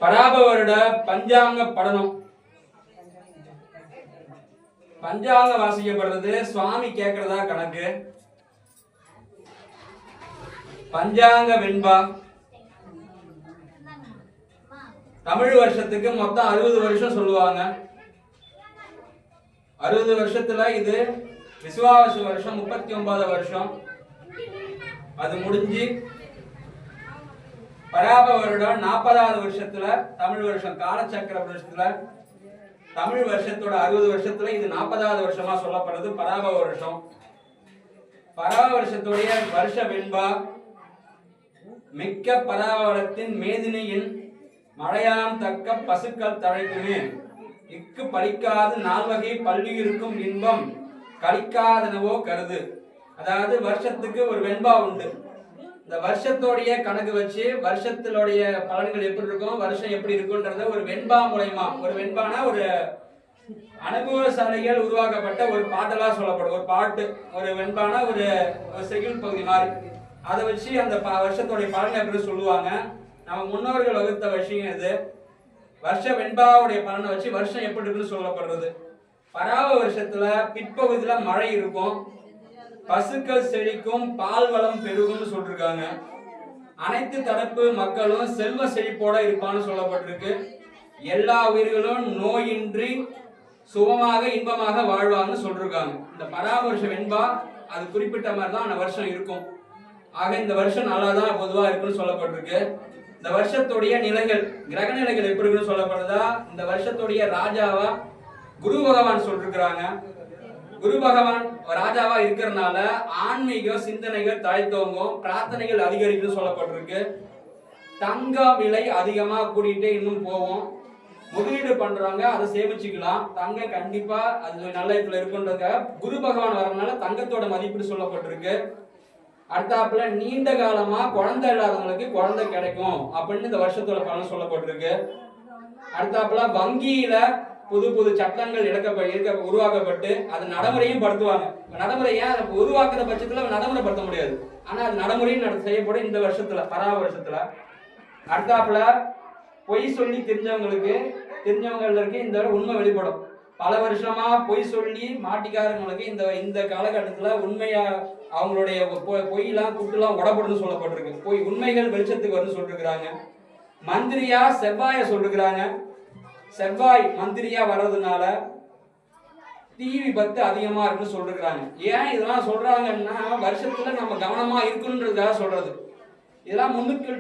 பராபவருட பஞ்சாங்க படனம். பஞ்சாங்க வாசிக்கப்படுறது சுவாமி கேட்கறதா கணக்கு. பஞ்சாங்க வெண்பா தமிழ் வருஷத்துக்கு மொத்தம் 60 வருஷம் சொல்லுவாங்க. 60 வருஷத்துல இது விசுவாவசு வருஷம் 39 வருஷம். அது முடிஞ்சு பராப வருடம் 40வது வருஷத்துல தமிழ் வருஷம் காலச்சக்கர வருஷத்துல தமிழ் வருஷத்தோட 60 வருஷத்துல இது 40வது வருஷமா சொல்லப்படுறது பராப வருஷம். பராப வருஷத்துடைய வருஷ வெண்பா மிக்க பராபரத்தின் மேதினியின் மழையாம் தக்க பசுக்கள் தழைக்குமே இக்கு பலிக்காது நால்வகை பள்ளி இருக்கும் இன்பம் கலிக்காதனவோ கருது. அதாவது வருஷத்துக்கு ஒரு வெண்பா உண்டு. இந்த வருஷத்தோடைய கணக்கு வச்சு வருஷத்தினுடைய பலன்கள் எப்படி இருக்கும், வருஷம் எப்படி இருக்குன்றத ஒரு வெண்பா மூலயமா, ஒரு வெண்பானா ஒரு அனுபவசாலிகள் உருவாக்கப்பட்ட ஒரு பாட்டெல்லாம் சொல்லப்படும். ஒரு பாட்டு, ஒரு வெண்பானா ஒரு செகில் பகுதி மாதிரி, அதை வச்சு அந்த வருஷத்தோடைய பலனை எப்படி சொல்லுவாங்க. நம்ம முன்னோர்கள் வகுத்த விஷயம் இது. வருஷ வெண்பாவுடைய பலனை வச்சு வருஷம் எப்படி இருக்குன்னு சொல்லப்படுறது. பராப வருஷத்துல பிற்பகுதியில மழை இருக்கும், பசுக்கள் செழிக்கும், பால் வளம் பெருகும்னு சொல்லிருக்காங்க. அனைத்து தரப்பு மக்களும் செல்வ செழிப்போட இருப்பான்னு சொல்லப்பட்டிருக்கு. எல்லா உயிர்களும் நோயின்றி சுகமாக இன்பமாக வாழ்வாங்கன்னு சொல்லிருக்காங்க. இந்த பராமரிஷ வெண்பா அது குறிப்பிட்ட மாதிரி தான் அந்த வருஷம் இருக்கும். ஆக இந்த வருஷம் நல்லா தான் பொதுவா இருக்குன்னு சொல்லப்பட்டிருக்கு. இந்த வருஷத்துடைய நிலைகள், கிரக நிலைகள் எப்படி இருக்குன்னு சொல்லப்படுறதா, இந்த வருஷத்துடைய ராஜாவா குரு பகவான் சொல்லிருக்கிறாங்க. குரு பகவான் ராஜாவா இருக்கிறதுனால ஆன்மீக சிந்தனைகள் தழைத்தோங்கும், பிரார்த்தனைகள் அதிகரிக்கும் சொல்லப்பட்டிருக்கு. தங்க விலை அதிகமா கூட்டிகிட்டே இன்னும் போவோம். முதலீடு பண்றவங்க அதை சேமிச்சுக்கலாம். தங்கம் கண்டிப்பா அது நல்ல இடத்துல இருக்குன்றதுக்காக குரு பகவான் வரதுனால தங்கத்தோட மதிப்பீடு சொல்லப்பட்டிருக்கு. அடுத்தாப்புல நீண்ட காலமா குழந்தை இல்லாதவங்களுக்கு குழந்தை கிடைக்கும் அப்படின்னு இந்த வருஷத்தோட பலன் சொல்லப்பட்டிருக்கு. அடுத்தாப்புல வங்கியில புது புது சட்டங்கள் உருவாக்கப்பட்டு அது நடைமுறையும் படுத்துவாங்க. நடைமுறையை உருவாக்குற பட்சத்துல நடைமுறைப்படுத்த முடியாது, ஆனா அது நடைமுறையும் செய்யப்படும் இந்த வருஷத்துல பராப வருஷத்துல. அடுத்தாப்புல பொய் சொல்லி தெரிஞ்சவங்களுக்கு இந்த உண்மை வெளிப்படும். பல வருஷமா பொய் சொல்லி மாட்டிக்காரங்களுக்கு இந்த காலகட்டத்துல உண்மையா அவங்களுடைய பொய்யெல்லாம் குட்டுலாம் உடப்படுன்னு சொல்லப்பட்டிருக்கு. பொய் உண்மைகள் வெளிச்சத்துக்கு வரும்னு சொல்லிருக்கிறாங்க. மந்திரியா செவ்வாய சொல்லிருக்கிறாங்க. செவ்வாய் மந்திரியா வர்றதுனால தீ விபத்து அதிகமா இருக்குன்னு சொல்லிருக்கிறாங்க. ஏன் இதெல்லாம் சொல்றாங்கன்னா வருஷத்துல நம்ம கவனமா இருக்கணுன்றதுக்காக சொல்றது. இதெல்லாம் முன்னுக்கு